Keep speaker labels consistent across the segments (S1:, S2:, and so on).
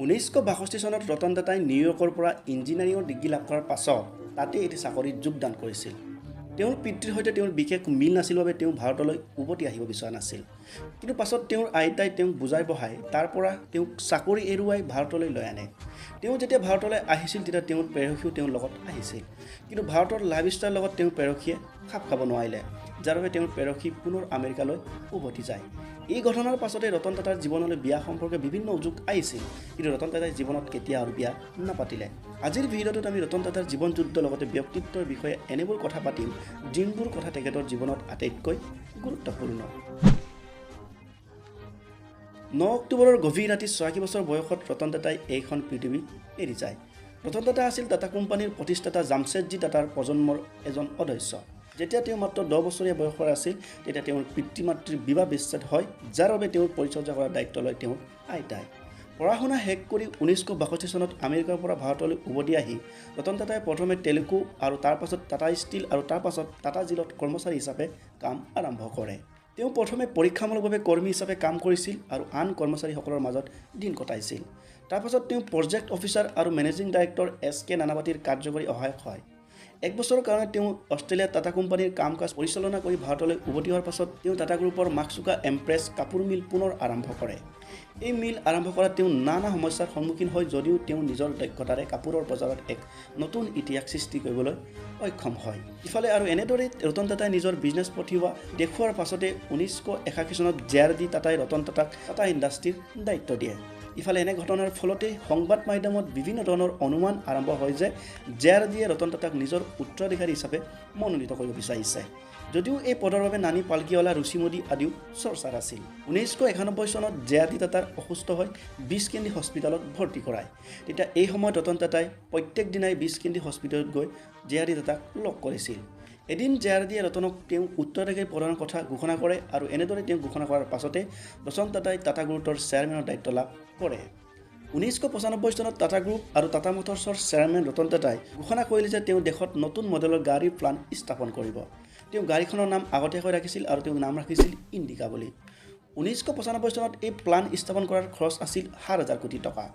S1: 1962 চনত ৰতন টাটাই নিউয়ৰ্কৰ পৰা ইঞ্জিনিয়াৰিঙৰ ডিগ্ৰী লাভ কৰাৰ পাছত তাতে এটি চাকৰিত যোগদান কৰিছিল। তেওঁৰ পিতৃৰ সৈতে তেওঁৰ বিশেষ মিল নাছিল বাবে তেওঁ ভাৰতলৈ উভতি আহিব বিচৰা নাছিল। কিন্তু পাছত তেওঁৰ আইতাই তেওঁক বুজাই বঢ়াই তাৰ পৰা তেওঁক চাকৰি এৰুৱাই ভাৰতলৈ লৈ আনে। তেওঁ যেতিয়া ভাৰতলৈ আহিছিল তেতিয়া তেওঁৰ প্ৰেয়সীও তেওঁৰ লগত আহিছিল। কিন্তু ভাৰতৰ লাইফষ্টাইলৰ লগত তেওঁৰ প্ৰেয়সীয়ে খাপ খাব নোৱাৰিলে, যাৰ বাবে তেওঁৰ প্ৰেয়সী পুনৰ আমেৰিকালৈ উভতি যায়। এই ঘটনাৰ পাছতে ৰতন টাটাৰ জীৱনলৈ বিয়া সম্পৰ্কে বিভিন্ন অভিযোগ আহিছিল, কিন্তু ৰতন টাটাই জীৱনত কেতিয়া আৰু বিয়া নাপাতিলে। আজিৰ ভিডিঅ'টোত আমি ৰতন টাটাৰ জীৱন যুদ্ধৰ লগতে ব্যক্তিত্বৰ বিষয়ে এনেবোৰ কথা পাতিম যিবোৰ কথা তেখেতৰ জীৱনত আটাইতকৈ গুৰুত্বপূৰ্ণ। 9 অক্টোবৰৰ গভীৰ ৰাতি 86 বছৰ বয়সত ৰতন টাটাই এইখন পৃথিৱী এৰি যায়। ৰতন টাটা আছিল টাটা কোম্পানীৰ প্ৰতিষ্ঠাতা জামছেদজী টাটাৰ প্ৰজন্মৰ এজন সদস্য। যেতিয়া তেওঁ মাত্ৰ 10 বছৰীয়া বয়সৰ আছিল তেতিয়া তেওঁৰ পিতৃ মাতৃৰ বিবাহ বিচ্ছেদ হয়, যাৰ বাবে তেওঁৰ পৰিচৰ্যা কৰাৰ দায়িত্ব লয় তেওঁৰ আইতাই। পঢ়া শুনা শেষ কৰি 1962 চনত আমেৰিকাৰ পৰা ভাৰতলৈ উভতি আহি ৰতন টাটাই প্ৰথমে তেলেগু আৰু তাৰ পাছত টাটা ষ্টীল আৰু তাৰ পাছত টাটা জিলত কৰ্মচাৰী হিচাপে কাম আৰম্ভ কৰে। তেওঁ প্ৰথমে পৰীক্ষামূলকভাৱে কৰ্মী হিচাপে কাম কৰিছিল আৰু আন কৰ্মচাৰীসকলৰ মাজত দিন কটাইছিল। তাৰ পাছত তেওঁ প্ৰজেক্ট অফিচাৰ আৰু মেনেজিং ডাইৰেক্টৰ SK নানাৱাতীৰ কাৰ্যকৰী সহায়ক হয়। 1 বছৰৰ কাৰণে তেওঁ অষ্ট্ৰেলিয়াত টাটা কোম্পানীৰ কাম কাজ পৰিচালনা কৰি ভাৰতলৈ উভতি অহাৰ পাছত তেওঁ টাটা গ্ৰুপৰ মাকচুকা এম্প্ৰেছ কাপোৰ মিল পুনৰ আৰম্ভ কৰে। এই মিল আৰম্ভ কৰাত তেওঁ নানা সমস্যাৰ সন্মুখীন হয়, যদিও তেওঁ নিজৰ দক্ষতাৰে কাপোৰৰ বজাৰত এক নতুন ইতিহাস সৃষ্টি কৰিবলৈ সক্ষম হয়। ইফালে আৰু এনেদৰে ৰতন টাটাই নিজৰ বিজনেছ প্ৰতিভা দেখুওৱাৰ পাছতে 1981 চনত JRD টাটাই ৰতন টাটাক টাটা ইণ্ডাষ্ট্ৰীৰ দায়িত্ব দিয়ে। ইফালে এনে ঘটনাৰ ফলতে সংবাদ মাধ্যমত বিভিন্ন ধৰণৰ অনুমান আৰম্ভ হয় যে JRDয়ে ৰতন টাটাক নিজৰ উত্তৰাধিকাৰী হিচাপে মনোনীত কৰিব বিচাৰিছে, যদিও এই পদৰ বাবে নানী পালকিৱালা, ৰুচি মোদী আদিও চৰ্চাত আছিল। 1991 চনত JRD টাটাৰ অসুস্থ হৈ 20 কেন্দ্ৰী হস্পিটেলত ভৰ্তি কৰায়। তেতিয়া এই সময়ত ৰতন টাটাই প্ৰত্যেক দিনাই 20 কেন্দ্ৰী হস্পিটেলত গৈ JRD টাটাক লগ কৰিছিল। এদিন JRDয়ে ৰতনক তেওঁ উত্তৰাধিকাৰী প্ৰদানৰ কথা ঘোষণা কৰে আৰু এনেদৰে তেওঁ ঘোষণা কৰাৰ পাছতে ৰতন টাটাই টাটা গ্ৰুপৰ চেয়াৰমেনৰ দায়িত্ব লাভ কৰে। 1995 চনত টাটা গ্ৰুপ আৰু টাটা মটৰ্ছৰ চেয়াৰমেন ৰতন টাটাই ঘোষণা কৰিলে যে তেওঁ দেশত নতুন মডেলৰ গাড়ীৰ প্লাণ্ট স্থাপন কৰিব। তেওঁ গাড়ীখনৰ নাম আগতীয়াকৈ ৰাখিছিল আৰু তেওঁ নাম ৰাখিছিল ইণ্ডিকা বুলি। 1995 চনত এই প্লাণ্ট স্থাপন কৰাৰ খৰচ আছিল 7,000 কোটি টকা।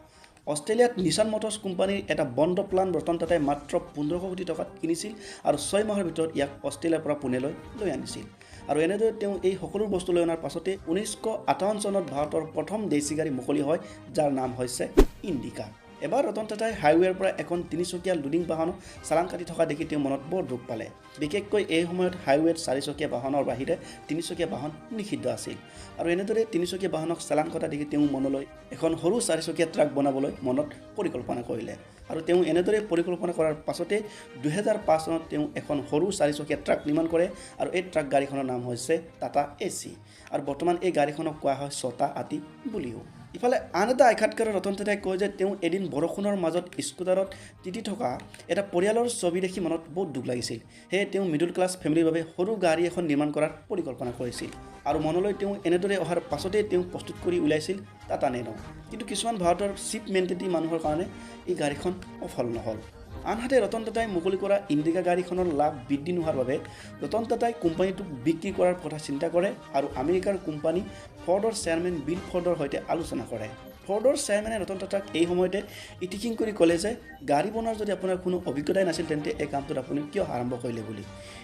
S1: অষ্ট্ৰেলিয়াত নিছান মটৰ্ছ কোম্পানীৰ এটা বন্ধ প্লাণ্ট ৰতন টাটাই মাত্ৰ 1500 কোটি টকাত কিনিছিল আৰু 6 মাহৰ ভিতৰত ইয়াক অষ্ট্ৰেলিয়াৰ পৰা পুনেলৈ লৈ আনিছিল। আৰু এনেদৰে তেওঁ এই সকলো বস্তু লৈ অনাৰ পাছতে 1958 চনত ভাৰতৰ প্ৰথম দেশী গাড়ী মুকলি হয়, যাৰ নাম হৈছে ইণ্ডিকা। এবাৰ ৰতন টাটাই হাইৱেৰ পৰা এখন 3-চকীয়া লোডিং বাহন চালান কাটি থকা দেখি তেওঁ মনত বৰ দুখ পালে। বিশেষকৈ এই সময়ত হাইৱেত 4-চকীয়া বাহনৰ বাহিৰে 3-চকীয়া বাহন নিষিদ্ধ আছিল। আৰু এনেদৰে 3-চকীয়া বাহনক চালান কটা দেখি তেওঁ মনলৈ এখন সৰু 4-চকীয়া ট্ৰাক বনাবলৈ মনত পৰিকল্পনা কৰিলে। আৰু তেওঁ এনেদৰে পৰিকল্পনা কৰাৰ পাছতে 2005 চনত তেওঁ এখন সৰু 4-চকীয়া ট্ৰাক নিৰ্মাণ কৰে আৰু এই ট্ৰাক গাড়ীখনৰ নাম হৈছে টাটা AC। আৰু বৰ্তমান এই গাড়ীখনক কোৱা হয় ছটা হাতী বুলিও। ইফালে আন এটা সাক্ষাৎকাৰত ৰতন টাটাই কয় যে তেওঁ এদিন বৰষুণৰ মাজত স্কুটাৰত তিতি থকা এটা পৰিয়ালৰ ছবি দেখি মনত বহুত দুখ লাগিছিল। সেয়ে তেওঁ মিডল ক্লাছ ফেমিলিৰ বাবে সৰু গাড়ী এখন নিৰ্মাণ কৰাৰ পৰিকল্পনা কৰিছিল। আৰু মনলৈ তেওঁ এনেদৰে অহাৰ পাছতে তেওঁ প্ৰস্তুত কৰি উলিয়াইছিল টাটা নেনো। কিন্তু কিছুমান ভাৰতৰ চিপ মেণ্টেলিটি মানুহৰ কাৰণে এই গাড়ীখন সফল নহ'ল। আনহাতে ৰতন টাটাই মুকলি কৰা ইণ্ডিকা গাড়ীখনৰ লাভ বৃদ্ধি নোহোৱাৰ বাবে ৰতন টাটাই কোম্পানীটোক বিক্ৰী কৰাৰ কথা চিন্তা কৰে আৰু আমেৰিকাৰ কোম্পানী ফৰ্ডৰ চেয়াৰমেন বিল ফৰ্ডৰ সৈতে আলোচনা কৰে। ফৰ্ডৰ চেয়াৰমেনে ৰতন টাটাক এই সময়তে ইতিকিং কৰি ক'লে যে গাড়ী বনোৱাৰ যদি আপোনাৰ কোনো অভিজ্ঞতাই নাছিল তেন্তে এই কামটোত আপুনি কিয় আৰম্ভ কৰিলে বুলি।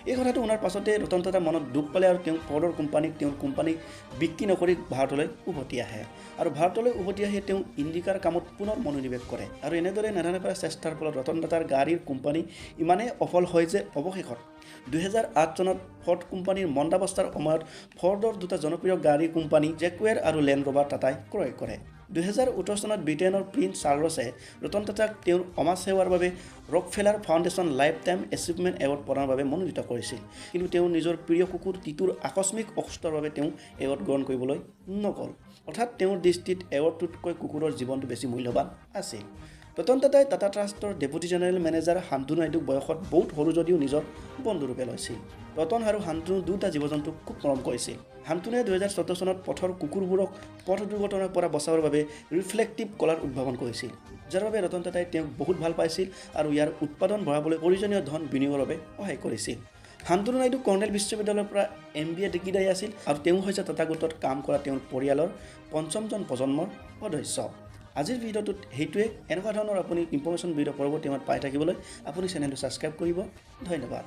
S1: এই কথাটো শুনাৰ পাছতে ৰতন টাটা মনত দুখ পালে আৰু তেওঁ ফৰ্ডৰ তেওঁৰ কোম্পানীক বিক্ৰী নকৰি ভাৰতলৈ উভতি আহে। আৰু ভাৰতলৈ উভতি আহি তেওঁ ইণ্ডিকাৰ কামত পুনৰ মনোনিৱেশ কৰে। আৰু এনেদৰে নেৰানেপেৰা চেষ্টাৰ ফলত ৰতন টাটাৰ গাড়ীৰ কোম্পানী ইমানেই সফল হয় যে অৱশেষত 2008 চনত ফৰ্ড কোম্পানীৰ মন্দাৱস্থাৰ সময়ত ফৰ্ডৰ দুটা জনপ্ৰিয় গাড়ী কোম্পানী জেকুৱেৰ আৰু লেণ্ড ৰ'ভাৰ টাটাই ক্ৰয় কৰে। 2018 চনত ব্ৰিটেইনৰ প্ৰিন্স চাৰ্লছে ৰতন টাটাক তেওঁৰ সমাজ সেৱাৰ বাবে ৰকফেলাৰ foundation life time achievement award প্ৰদানৰ বাবে মনোনীত কৰিছিল। কিন্তু তেওঁ নিজৰ প্ৰিয় কুকুৰ টিটুৰ আকস্মিক অসুস্থতাৰ বাবে তেওঁ এৱাৰ্ড গ্ৰহণ কৰিবলৈ নগ'ল। অৰ্থাৎ তেওঁৰ দৃষ্টিত এৱাৰ্ডটোতকৈ কুকুৰৰ জীৱনটো বেছি মূল্যৱান আছিল। ৰতন টাটাই টাটা ট্ৰাষ্টৰ ডেপুটি জেনেৰেল মেনেজাৰ শান্তনু নাইডুক বয়সত বহুত সৰু যদিও নিজৰ বন্ধুৰূপে লৈছিল। ৰতন আৰু শান্তনু দুটা জীৱ জন্তুক খুব মৰম কৰিছিল। শান্তনুৱে 2014 চনত পথৰ কুকুৰবোৰক পথ দুৰ্ঘটনাৰ পৰা বচাবৰ বাবে ৰিফ্লেক্টিভ কলাৰ উদ্ভাৱন কৰিছিল, যাৰ বাবে ৰতন টাটাই তেওঁক বহুত ভাল পাইছিল আৰু ইয়াৰ উৎপাদন বঢ়াবলৈ প্ৰয়োজনীয় ধন বিনিয়োগৰ বাবে সহায় কৰিছিল। শান্তনু নাইডু কৰ্ণেল বিশ্ববিদ্যালয়ৰ পৰা MBA ডিগ্ৰীধাৰী আছিল আৰু তেওঁ হৈছে টাটা গ্ৰুপত কাম কৰা তেওঁৰ পৰিয়ালৰ 5জন প্ৰজন্মৰ সদস্য। আজিৰ ভিডিঅ'টোত সেইটোৱে। এনেকুৱা ধৰণৰ আপুনি ইনফৰমেশ্যন ভিডিঅ' পৰৱৰ্তী সময়ত পাই থাকিবলৈ আপুনি চেনেলটো ছাবস্ক্ৰাইব কৰিব। ধন্যবাদ।